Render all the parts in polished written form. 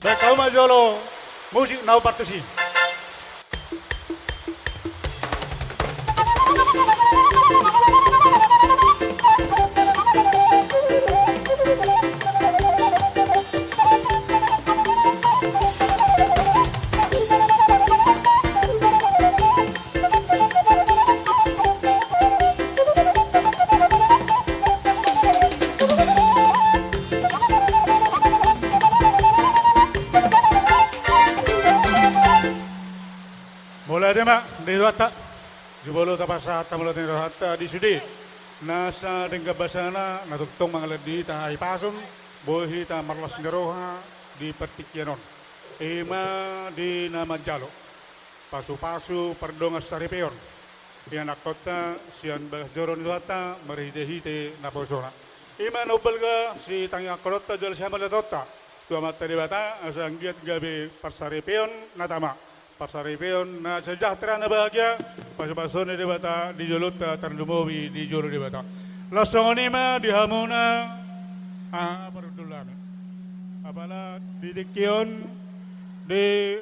Baik, kau majolo musik nau partisi. Mulai deh mak, di wata. Jubolo tapasa tamulat ni rohata di sudi. Nasa dengan basana natutong mga ladi tahay pasun. Bohi ta marlas ngaroha di pertikyanon. Ima di namadjalo. Pasu-pasu perdongas saripeon. Pianak kota sian bahjoron wata merihite-hite naposona. Ima nobel ga si tangya korota jal siya malatota. Tua mata di bata asang giat gabi parsaripeon natama. Pasaripeon na sejahtera na bahagia pasu-pasun di bata di joluta terdumowi di jolo di bata lasongonima di hamuna perudulami apala di dikion di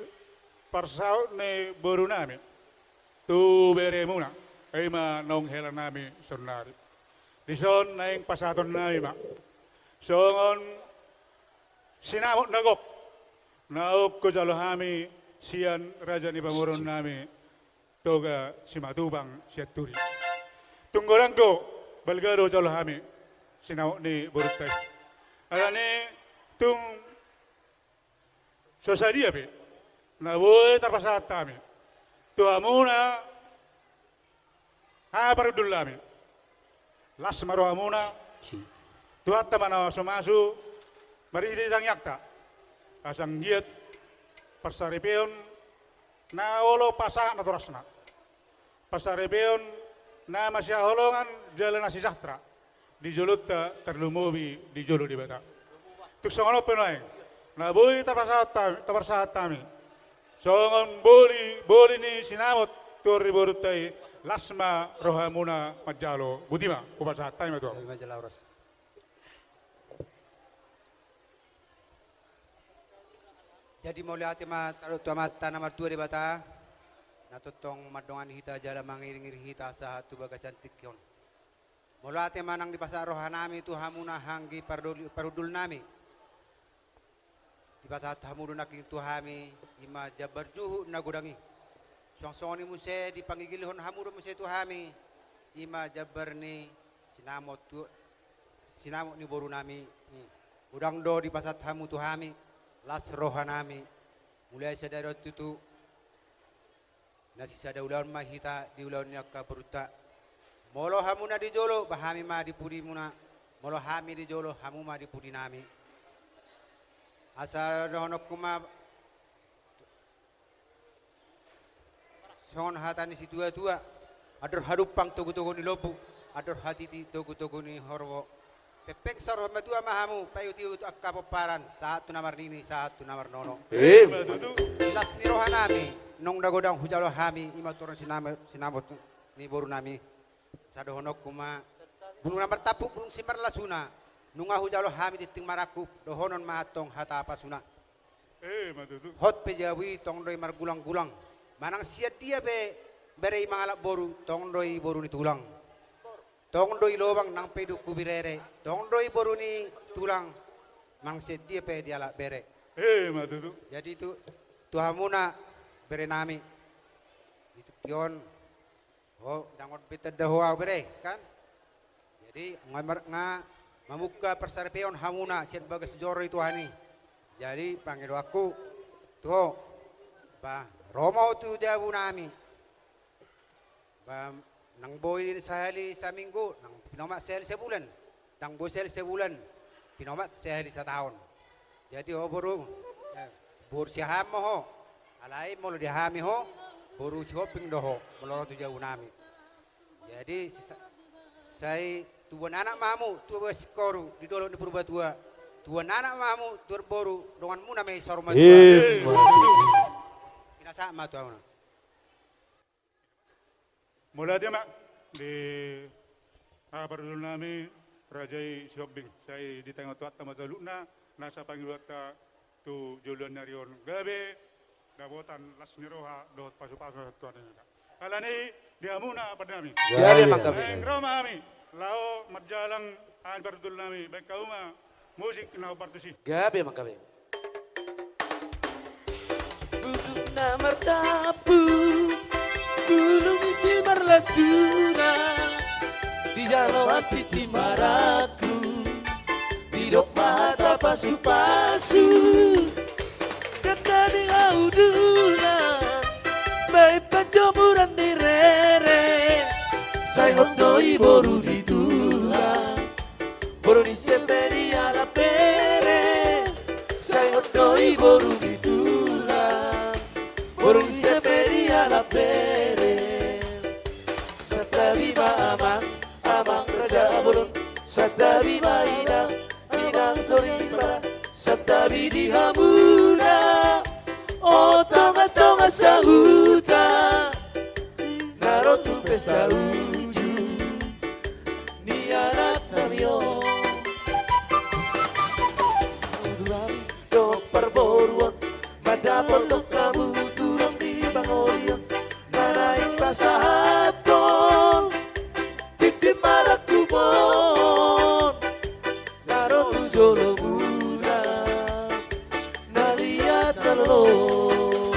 parsaut ne borunami tu beremuna ema nong helanami sonari di son naing pasaton nami ma songon sinamot nagok nauk ko jalohami sian raja ni pamuron nami toga simatubang siaturi tunggorangko balgaro jalahami sinaw ni borutay alani tung sosadia pe na boy tarpasat kami tu amuna parudulami las maro amuna tu hatta mana somasu maridi sang yakta asang giat Pasaripeon na olo pasa na torasna. Pasaripeon na masya holongan jalan nasi sejahtera. Di jolut terlumubi di jolo di bata. Tuk songono penoy. Na boy taparsahat tami. Songon boli ni sinamot turi borutai lasma rohamuna majalo. Budima upasahat tami itu. Jadi mau lihat taruh tuamat tanah tua di bata, natutong madongan hita jala mangiring hita sahat tu baga cantik yon. Mau lihat manang di pasar rohanami tu hamuna hanggi parudul nami. Di pasar hamudu naking tu hami ima jabar juhu nagudangi. Song-song ni muse di panggilihon hamudu muse tu hami ima jabar ni sinamot ni boru nami. Udang do di pasar hamu tu hami. Las rohanami mulai sadar itu nasi sada ulan mahita di ulannya kaberuta molo hamuna di jolo bahami ma di pudi muna molo hami di jolo hamu ma di pudi nami asal rohonok kuma son hatani si tua ador hadupang togu-togu ni lobu ador hatiti togu-togu ni horwo pepek sar matua mahamu payuti ut akapaparan saat tu namar nini saat tu namar nono ilas ni rohanami nong dagodang hujalo hami ima turun sinamot ni boru nami sadohonok kuma bunung namar tapuk bunung simar lasuna nunga hujalo hami diting marakup dohonon mahatong hata pasuna hot pejawi tong doi mar gulang-gulang manang siat dia be berei mangalak boru tong doi boru ni tulang tong doi lobang nang pedu kubirere tong doi boru ni tulang mang sedia pe diala bere madudu jadi itu tuhamuna bere nami itu kion dangot beta dahoa bere kan jadi mamuka persarpeon hamuna siat bagas joro itu hani jadi panggil aku tuh ba romo tu jabu nami ba nang boy din sehari seminggu, nang pinomat sehari sebulan, nang boy sehari sebulan, pinomat sehari setahun. Jadi boru siham ho, alai mulu dihami ho, boru si hoping doho, melorot tu jauh nami. Jadi saya tuan anak mamu, tuan sekoru di dolo di purba tua, tuan anak mamu, tuan boru, dengan mu namai sorma tua. Kina sama tuan. Mulai dia mak di perudul nami Rajai Shopping. Saya di tengah tuat sama Zaluna, nasa panggil wata tu Julian Narion gabe dabotan las niroha dot pasu-pasu tuan ini. Alani dia muna pada kami. Gabe mangkabe. Baik Roma kami, lao madjalang an berdul nami, baik kauma musik nau partisi. Gabe mangkabe. Duduk na mertapu, gulung isi marlasuna, di jalan hati timaraku, di dok mata pasu-pasu, kata di auduna, baik pacoburan di rere, saya hotoi boru di tulang, boru di sepedi ala pere, saya hotoi boru di tulang, boru di sepedi ala pere, satabi amang, amang raja bolon, satabi inang, inang sori para, satabi di hamuna, oh tonga-tonga sa huta, narotu pesta uju, ni anak namion. Dok perboruan, madapot dok kamu turang di Bangolian, nanaik pasahaton, titip maraku mon, narotu jolo muna, naliat nalolo,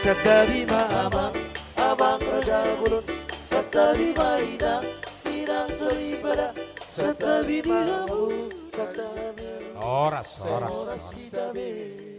satari amang, amang raja bulun, satari inang, inang sori pada, satari hamu, satari Oras. Ora si da bene.